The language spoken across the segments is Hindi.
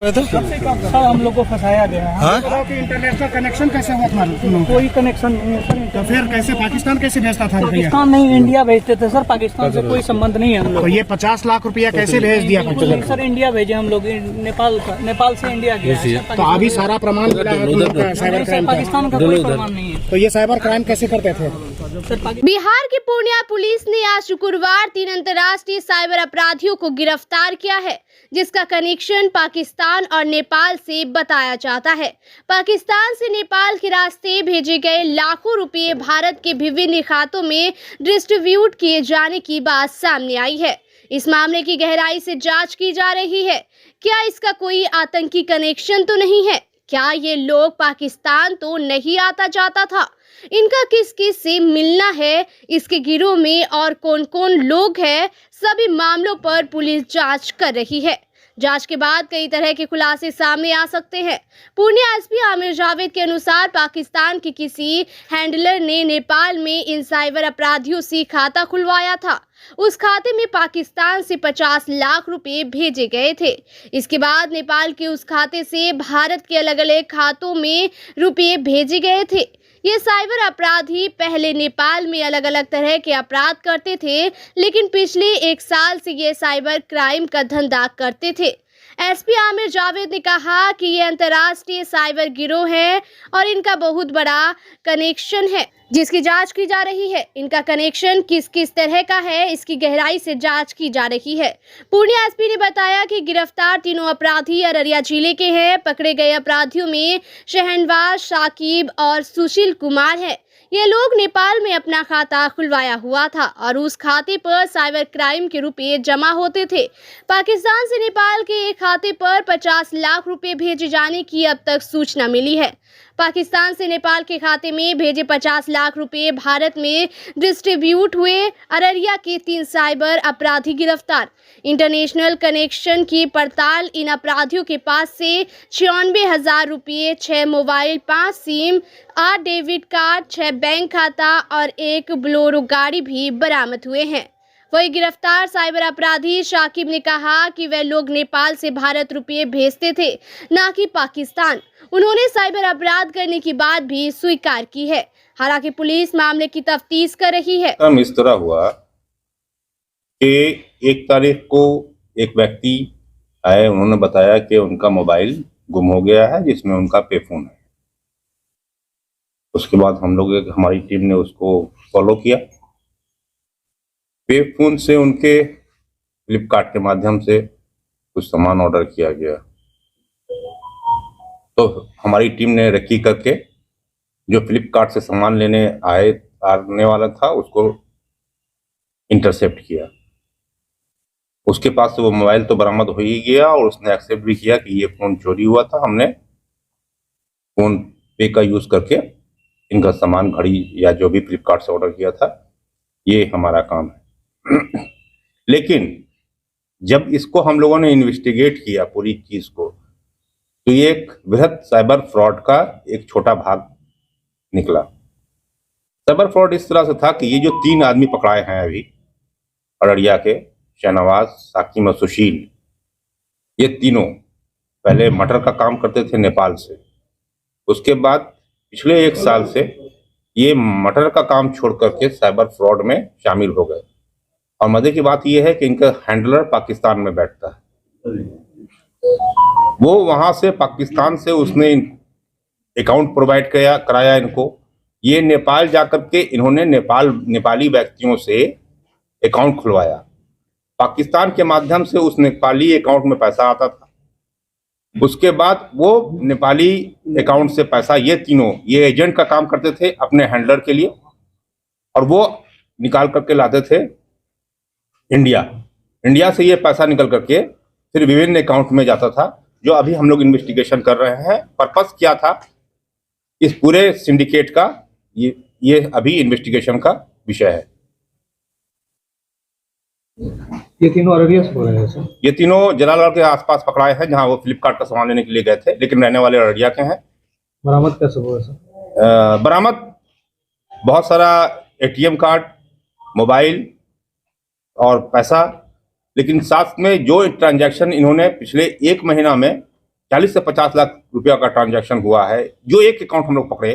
सर हम लोग को फंसाया गया है। हाँ? कि इंटरनेशनल कनेक्शन कैसे हुआ तुम्हारा? कोई कनेक्शन नहीं है सर। तो फिर कैसे पाकिस्तान कैसे भेजता था रुपया? पाकिस्तान नहीं, इंडिया भेजते थे सर। पाकिस्तान से कोई संबंध नहीं है हम तो लोग। ये 50 लाख रुपया कैसे भेज दिया नहीं सर, इंडिया भेजे हम लोग। नेपाल से इंडिया गया। तो अभी सारा प्रमाण मिला है तुम लोग का साइबर क्राइम का? पाकिस्तान का कोई प्रमाण नहीं है। तो ये साइबर क्राइम कैसे करते थे? बिहार की पूर्णिया पुलिस ने आज शुक्रवार 3 अंतर्राष्ट्रीय साइबर अपराधियों को गिरफ्तार किया है, जिसका कनेक्शन पाकिस्तान और नेपाल से बताया जाता है। पाकिस्तान से नेपाल के रास्ते भेजे गए लाखों रुपए भारत के विभिन्न खातों में डिस्ट्रीब्यूट किए जाने की बात सामने आई है। इस मामले की गहराई से जांच की जा रही है। क्या इसका कोई आतंकी कनेक्शन तो नहीं है? क्या ये लोग पाकिस्तान तो नहीं आता जाता था? इनका किस किस से मिलना है? इसके गिरोह में और कौन कौन लोग हैं? सभी मामलों पर पुलिस जांच कर रही है। जांच के बाद कई तरह के खुलासे सामने आ सकते हैं। पूर्णिया एसपी आमिर जावेद के अनुसार पाकिस्तान के किसी हैंडलर ने नेपाल में इन साइबर अपराधियों से खाता खुलवाया था। उस खाते में पाकिस्तान से 50 लाख रुपए भेजे गए थे। इसके बाद नेपाल के उस खाते से भारत के अलग अलग खातों में रुपए भेजे गए थे। ये साइबर अपराधी पहले नेपाल में अलग अलग तरह के अपराध करते थे, लेकिन पिछले 1 साल से ये साइबर क्राइम का धंधा करते थे। एसपी आमिर जावेद ने कहा कि ये अंतर्राष्ट्रीय साइबर गिरोह है और इनका बहुत बड़ा कनेक्शन है, जिसकी जांच की जा रही है। इनका कनेक्शन किस किस तरह का है, इसकी गहराई से जांच की जा रही है। पूर्णिया एसपी ने बताया कि गिरफ्तार तीनों अपराधी अररिया जिले के हैं। पकड़े गए अपराधियों में शहनवाज, शाकिब और सुशील कुमार है। ये लोग नेपाल में अपना खाता खुलवाया हुआ था और उस खाते पर साइबर क्राइम के रुपए जमा होते थे। पाकिस्तान से नेपाल के एक खाते पर 50 लाख रुपए भेजे जाने की अब तक सूचना मिली है। पाकिस्तान से नेपाल के खाते में भेजे 50 लाख रुपए भारत में डिस्ट्रीब्यूट हुए। अररिया के 3 साइबर अपराधी गिरफ्तार। इंटरनेशनल कनेक्शन की पड़ताल। इन अपराधियों के पास से 96,000 रुपये, 6 mobile, 5 SIM, 8 debit card, 6 bank खाता और 1 बोलेरो गाड़ी भी बरामद हुए हैं। वही गिरफ्तार साइबर अपराधी शाकिब ने कहा कि वे लोग नेपाल से भारत रुपये भेजते थे, न कि पाकिस्तान। उन्होंने साइबर अपराध करने की बात भी स्वीकार की है। हालांकि पुलिस मामले की तफ्तीश कर रही है। इस तरह हुआ कि 1 तारीख को एक व्यक्ति आए, उन्होंने बताया कि उनका मोबाइल गुम हो गया है जिसमें उनका पे फोन है। उसके बाद हमारी टीम ने उसको फॉलो किया। पे फोन से उनके फ्लिपकार्ट के माध्यम से कुछ सामान ऑर्डर किया गया। तो हमारी टीम ने रेकी करके जो फ्लिपकार्ट से सामान आने वाला था उसको इंटरसेप्ट किया। उसके पास से वो मोबाइल तो बरामद हो ही गया और उसने एक्सेप्ट भी किया कि ये फ़ोन चोरी हुआ था। हमने फ़ोन पे का यूज़ करके इनका सामान, घड़ी या जो भी फ्लिपकार्ट से ऑर्डर किया था, ये हमारा काम है। लेकिन जब इसको हम लोगों ने इन्वेस्टिगेट किया पूरी चीज़ को, तो ये एक बृहद साइबर फ्रॉड का एक छोटा भाग निकला। साइबर फ्रॉड इस तरह से था कि ये जो 3 आदमी पकड़ाए हैं अभी अररिया के, शहनवाज, साकिब और सुशील, ये तीनों पहले मटर का काम करते थे नेपाल से। उसके बाद पिछले 1 साल से ये मटर का काम छोड़ करके साइबर फ्रॉड में शामिल हो गए। और मजे की बात यह है कि इनका हैंडलर पाकिस्तान में बैठता है। वो वहां से पाकिस्तान से उसने अकाउंट प्रोवाइड कराया इनको। ये नेपाल जाकर के इन्होंने नेपाली व्यक्तियों से अकाउंट खुलवाया। पाकिस्तान के माध्यम से उस नेपाली अकाउंट में पैसा आता था। उसके बाद वो नेपाली अकाउंट से पैसा ये एजेंट का काम करते थे अपने हैंडलर के लिए, और वो निकाल करके लाते थे इंडिया से ये पैसा निकल करके फिर विभिन्न अकाउंट में जाता था, जो अभी हम लोग इन्वेस्टिगेशन कर रहे हैं। पर्पस क्या था इस पूरे सिंडिकेट का, ये अभी इन्वेस्टिगेशन का विषय है। ये तीनों अररिया से बोल रहे हैं सर? ये तीनों जलालाबाद के आसपास पकड़ाए हैं, जहां वो फ्लिपकार्ट का सामान लेने के लिए गए थे, लेकिन रहने वाले अररिया के हैं। बरामद कैसे हुआ सर? बरामद बहुत सारा ATM कार्ड, मोबाइल और पैसा, लेकिन साथ में जो ट्रांजैक्शन इन्होंने पिछले 1 महीना में 40 से 50 लाख रुपया का ट्रांजैक्शन हुआ है। जो एक अकाउंट हम लोग पकड़े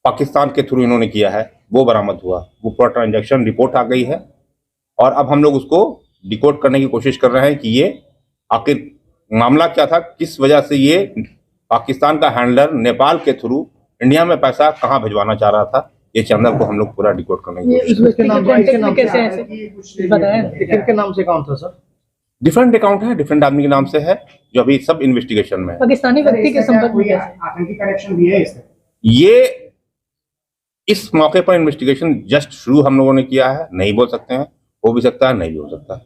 पाकिस्तान के थ्रू इन्होंने किया है वो बरामद हुआ। वो पूरा ट्रांजैक्शन रिपोर्ट आ गई है और अब हम लोग उसको डिकोड करने की कोशिश कर रहे हैं कि ये आखिर मामला क्या था, किस वजह से ये पाकिस्तान का हैंडलर नेपाल के थ्रू इंडिया में पैसा कहाँ भिजवाना चाह रहा था। ये चैनल को हम लोग पूरा डिकोड करने की कोशिश इसके नाम कैसे है बताएं। किनके नाम से अकाउंट था सर? डिफरेंट अकाउंट है, डिफरेंट आदमी के नाम से है, जो अभी सब इन्वेस्टिगेशन में है। पाकिस्तानी व्यक्ति के संपर्क में कैसे? आतंकी कनेक्शन भी है इससे? ये इस मौके पर इन्वेस्टिगेशन जस्ट शुरू हम लोगों ने किया है, नहीं बोल सकते हैं, हो भी सकता है नहीं भी हो सकता है।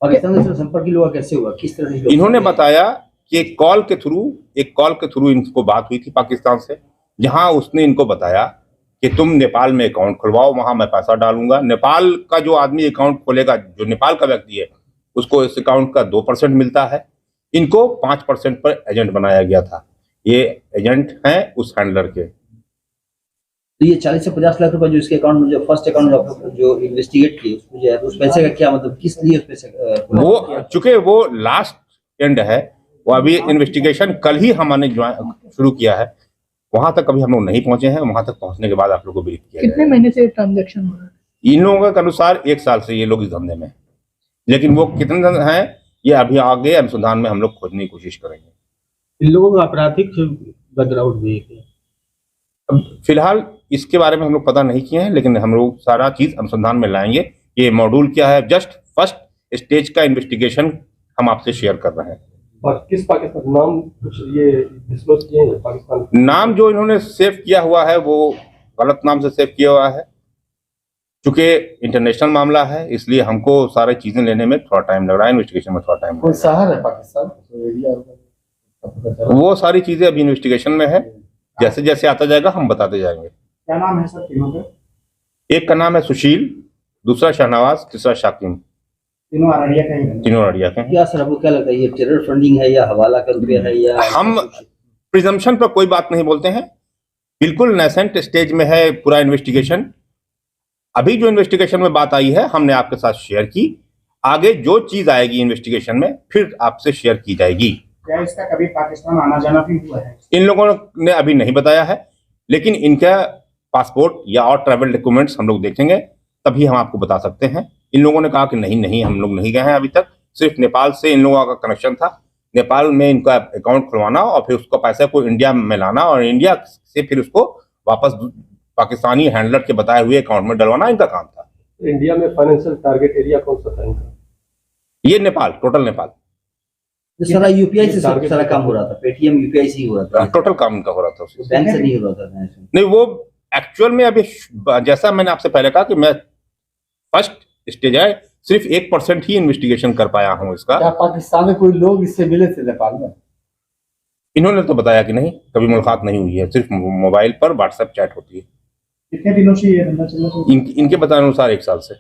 पाकिस्तान से संपर्क हुआ कैसे हुआ, किस तरह से? इन्होंने बताया कि एक कॉल के थ्रू इनको बात हुई थी पाकिस्तान से, जहां उसने इनको बताया कि तुम नेपाल में अकाउंट खुलवाओ, वहां मैं पैसा डालूंगा। नेपाल का जो आदमी अकाउंट खोलेगा, जो नेपाल का व्यक्ति है, उसको इस अकाउंट का 2% मिलता है। इनको 5% पर एजेंट बनाया गया था। ये एजेंट हैं उस हैंडलर के। तो ये 40 से 50 लाख रुपए जो इसके अकाउंट में, जो फर्स्ट अकाउंट जो इन्वेस्टिगेट किए उसको जो है, उस पैसे का क्या मतलब, किस लिए उस पैसे वो चूंकि वो लास्ट एंड है, वो अभी इन्वेस्टिगेशन कल ही हमने शुरू किया है, वहां तक अभी हम लोग नहीं पहुंचे हैं। वहां तक पहुंचने के बाद आप लोग को ब्रीफ किया कितने महीने से ट्रांजैक्शन हो रहा है? इन लोगों के अनुसार 1 साल से ये लोग इस धंधे में, लेकिन वो कितने हैं ये अभी आगे अनुसंधान में हम लोग खोजने की कोशिश करेंगे। इन लोगों का आपराधिक बैकग्राउंड भी है? अब फिलहाल इसके बारे में हम लोग पता नहीं किए हैं, लेकिन हम लोग सारा चीज अनुसंधान में लाएंगे। ये मॉड्यूल क्या है, जस्ट फर्स्ट स्टेज का इन्वेस्टिगेशन हम आपसे शेयर कर रहे हैं। और किस पाकिस्तान नाम कुछ ये डिस्क्लोज किए हैं? पाकिस्तान नाम जो इन्होंने सेव किया हुआ है वो गलत नाम से सेव किया हुआ है। चूंकि इंटरनेशनल मामला है, इसलिए हमको सारी चीजें लेने में थोड़ा टाइम लग रहा है, इन्वेस्टिगेशन में थोड़ा टाइम। शहर है पाकिस्तान? वो सारी चीजें अभी इन्वेस्टिगेशन में है, जैसे जैसे आता जाएगा हम बताते जाएंगे। क्या नाम है सर तीनों के? एक का नाम है सुशील, दूसरा शाहनवाज, तीसरा शाकिम। तीनों अररिया के ही हैं। तीनों अररिया के हैं। क्या सर आपको क्या लगता है, ये टेरर फंडिंग है या हवाला का रुपया है या? हम प्रिजम्पशन पर कोई बात नहीं बोलते हैं, बिल्कुल नेसेंट स्टेज में है पूरा इन्वेस्टिगेशन। अभी जो इन्वेस्टिगेशन में बात आई है हमने आपके साथ शेयर की, आगे जो चीज आएगी इन्वेस्टिगेशन में फिर आपसे शेयर की जाएगी। क्या इसका कभी पाकिस्तान आना जाना भी हुआ है? इन लोगों ने अभी नहीं बताया है, लेकिन इनका पासपोर्ट या और ट्रैवल डॉक्यूमेंट्स हम लोग देखेंगे तभी हम आपको बता सकते हैं। इन लोगों ने कहा कि नहीं हम लोग नहीं गए हैं अभी तक, सिर्फ नेपाल से इन लोगों का कनेक्शन था। नेपाल में इनका अकाउंट खुलवाना और फिर उसका पैसा को इंडिया में लाना और इंडिया से फिर उसको वापस पाकिस्तानी हैंडलर के बताए हुए अकाउंट में डलवाना इनका काम था। इंडिया में फाइनेंशियल टारगेट एरिया कौन सा था इनका? ये नेपाल, टोटल नेपाल। सारा यूपीआई से सारा काम हो रहा था, पेटीएम यूपीआई से ही हो रहा था, टोटल काम इनका हो रहा था उससे। बैंक से नहीं हो रहा था? नहीं, वो एक्चुअल में अभी जैसा मैंने आपसे पहले कहा कि मैं फर्स्ट स्टेज है, सिर्फ 1% ही इन्वेस्टिगेशन कर पाया हूँ इसका। क्या पाकिस्तान में कोई लोग इससे मिले थे नेपाल में? इन्होंने तो बताया कि नहीं, कभी मुलाकात नहीं हुई है, सिर्फ मोबाइल पर व्हाट्सएप चैट होती है। कितने दिनों से ये धंधा चल रहा है? इनके बताने अनुसार 1 साल से।